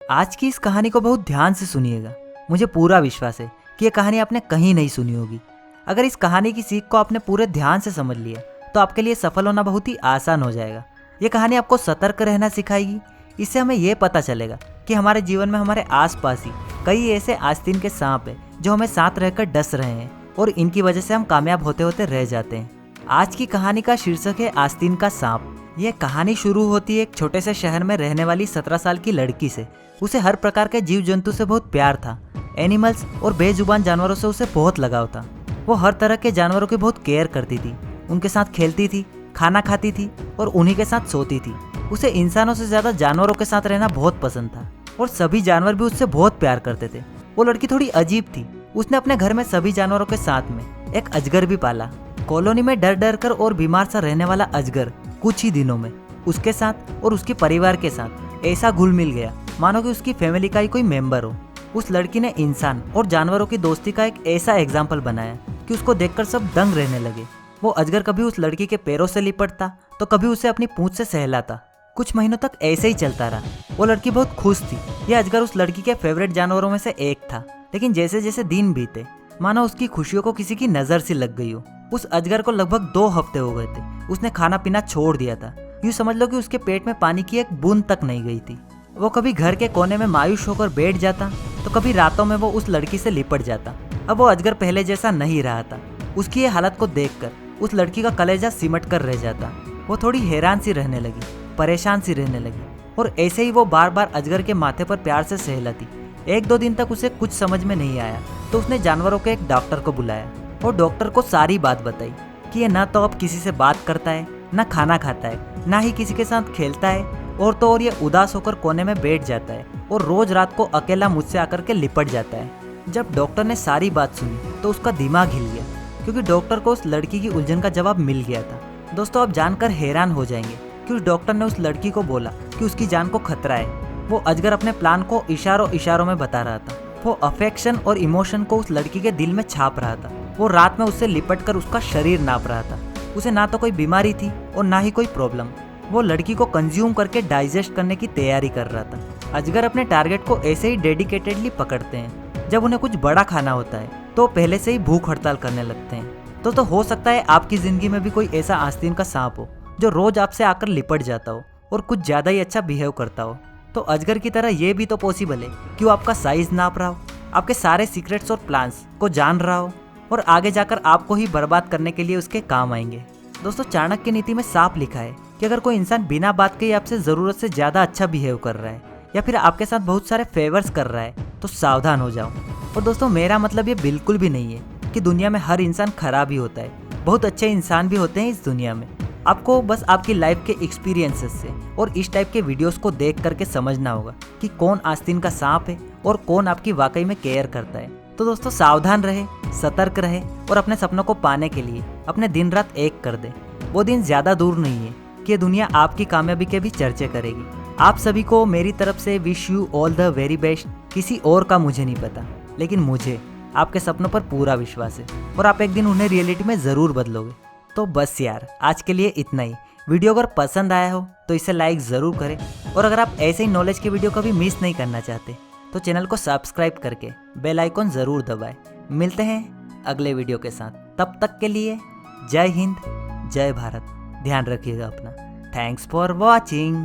आज की इस कहानी को बहुत ध्यान से सुनिएगा। मुझे पूरा विश्वास है कि ये कहानी आपने कहीं नहीं सुनी होगी। अगर इस कहानी की सीख को आपने पूरे ध्यान से समझ लिया तो आपके लिए सफल होना बहुत ही आसान हो जाएगा। ये कहानी आपको सतर्क रहना सिखाएगी। इससे हमें ये पता चलेगा कि हमारे जीवन में हमारे आसपास ही कई ऐसे आस्तीन के सांप हैं जो हमें साथ रहकर डस रहे हैं और इनकी वजह से हम कामयाब होते होते रह जाते हैं। आज की कहानी का शीर्षक है आस्तीन का सांप। यह कहानी शुरू होती है एक छोटे से शहर में रहने वाली 17 साल की लड़की से। उसे हर प्रकार के जीव जंतु से बहुत प्यार था। एनिमल्स और बेजुबान जानवरों से उसे बहुत लगाव था। वो हर तरह के जानवरों की बहुत केयर करती थी, उनके साथ खेलती थी, खाना खाती थी और उन्हीं के साथ सोती थी। उसे इंसानों से ज्यादा जानवरों के साथ रहना बहुत पसंद था और सभी जानवर भी उससे बहुत प्यार करते थे। वो लड़की थोड़ी अजीब थी। उसने अपने घर में सभी जानवरों के साथ में एक अजगर भी पाला। कॉलोनी में डर डर कर और बीमार सा रहने वाला अजगर कुछ ही दिनों में उसके साथ और उसके परिवार के साथ ऐसा घुल मिल गया मानो कि उसकी फैमिली का ही कोई मेंबर हो। उस लड़की ने इंसान और जानवरों की दोस्ती का एक ऐसा एग्जाम्पल बनाया कि उसको देखकर सब दंग रहने लगे। वो अजगर कभी उस लड़की के पैरों से लिपटता तो कभी उसे अपनी पूंछ से सहलाता। कुछ महीनों तक ऐसे ही चलता रहा। वो लड़की बहुत खुश थी। यह अजगर उस लड़की के फेवरेट जानवरों में से एक था। लेकिन जैसे जैसे दिन बीते मानो उसकी खुशियों को किसी की नजर सी लग गई हो। उस अजगर को लगभग 2 हफ्ते हो गए थे। उसने खाना पीना छोड़ दिया था। यूँ समझ लो कि उसके पेट में पानी की एक बूंद तक नहीं गई थी। वो कभी घर के कोने में मायूस होकर बैठ जाता तो कभी रातों में वो उस लड़की से लिपट जाता। अब वो अजगर पहले जैसा नहीं रहा था। उसकी ये हालत को देखकर उस लड़की का कलेजा सिमट कर रह जाता। वो थोड़ी हैरान सी रहने लगी, परेशान सी रहने लगी और ऐसे ही वो बार बार अजगर के माथे पर प्यार से सहलाती। 1-2 दिन तक उसे कुछ समझ में नहीं आया तो उसने जानवरों के एक डॉक्टर को बुलाया और डॉक्टर को सारी बात बताई कि ये ना तो अब किसी से बात करता है, ना खाना खाता है, ना ही किसी के साथ खेलता है और तो और ये उदास होकर कोने में बैठ जाता है और रोज रात को अकेला मुझसे आकर के लिपट जाता है। जब डॉक्टर ने सारी बात सुनी तो उसका दिमाग हिल गया क्योंकि डॉक्टर को उस लड़की की उलझन का जवाब मिल गया था। दोस्तों, आप जानकर हैरान हो जाएंगे कि उस डॉक्टर ने उस लड़की को बोला कि उसकी जान को खतरा है। वो अजगर अपने प्लान को इशारों इशारों में बता रहा था। वो अफेक्शन और इमोशन को उस लड़की के दिल में छाप रहा था। वो रात में उससे लिपट कर उसका शरीर नाप रहा था। उसे ना तो कोई बीमारी थी और ना ही कोई प्रॉब्लम। वो लड़की को कंज्यूम करके डाइजेस्ट करने की तैयारी कर रहा था। अजगर अपने टारगेट को ऐसे ही डेडिकेटेडली पकड़ते हैं। जब उन्हें कुछ बड़ा खाना होता है तो पहले से ही भूख हड़ताल करने लगते हैं। तो हो सकता है आपकी जिंदगी में भी कोई ऐसा आस्तीन का सांप हो जो रोज आपसे आकर लिपट जाता हो और कुछ ज्यादा ही अच्छा बिहेव करता हो। तो अजगर की तरह ये भी तो पॉसिबल है कि वो आपका साइज नाप रहा हो, आपके सारे सीक्रेट्स और प्लान्स को जान रहा हो और आगे जाकर आपको ही बर्बाद करने के लिए उसके काम आएंगे। दोस्तों, चाणक्य नीति में साफ लिखा है कि अगर कोई इंसान बिना बात के ही आपसे जरूरत से ज्यादा अच्छा बिहेव कर रहा है या फिर आपके साथ बहुत सारे फेवर्स कर रहा है तो सावधान हो जाओ। और दोस्तों, मेरा मतलब ये बिल्कुल भी नहीं है कि दुनिया में हर इंसान खराब ही होता है। बहुत अच्छे इंसान भी होते हैं इस दुनिया में। आपको बस आपकी लाइफ के एक्सपीरियंसेस से और इस टाइप के वीडियोस को देख करके समझना होगा कि कौन आस्तीन का सांप है और कौन आपकी वाकई में केयर करता है। तो दोस्तों, सावधान रहे, सतर्क रहे और अपने सपनों को पाने के लिए अपने दिन रात एक कर दे। वो दिन ज्यादा दूर नहीं है कि दुनिया आपकी कामयाबी के भी चर्चे करेगी। आप सभी को मेरी तरफ से wish you all the very best. किसी और का मुझे नहीं पता, लेकिन मुझे आपके सपनों पर पूरा विश्वास है और आप एक दिन उन्हें रियलिटी में जरूर बदलोगे। तो बस यार, आज के लिए इतना ही। वीडियो अगर पसंद आया हो तो इसे लाइक ज़रूर करें और अगर आप ऐसे ही नॉलेज की वीडियो कभी मिस नहीं करना चाहते तो चैनल को सब्सक्राइब करके बेल आइकॉन ज़रूर दबाएं। मिलते हैं अगले वीडियो के साथ। तब तक के लिए जय हिंद, जय भारत। ध्यान रखिएगा अपना। Thanks for watching.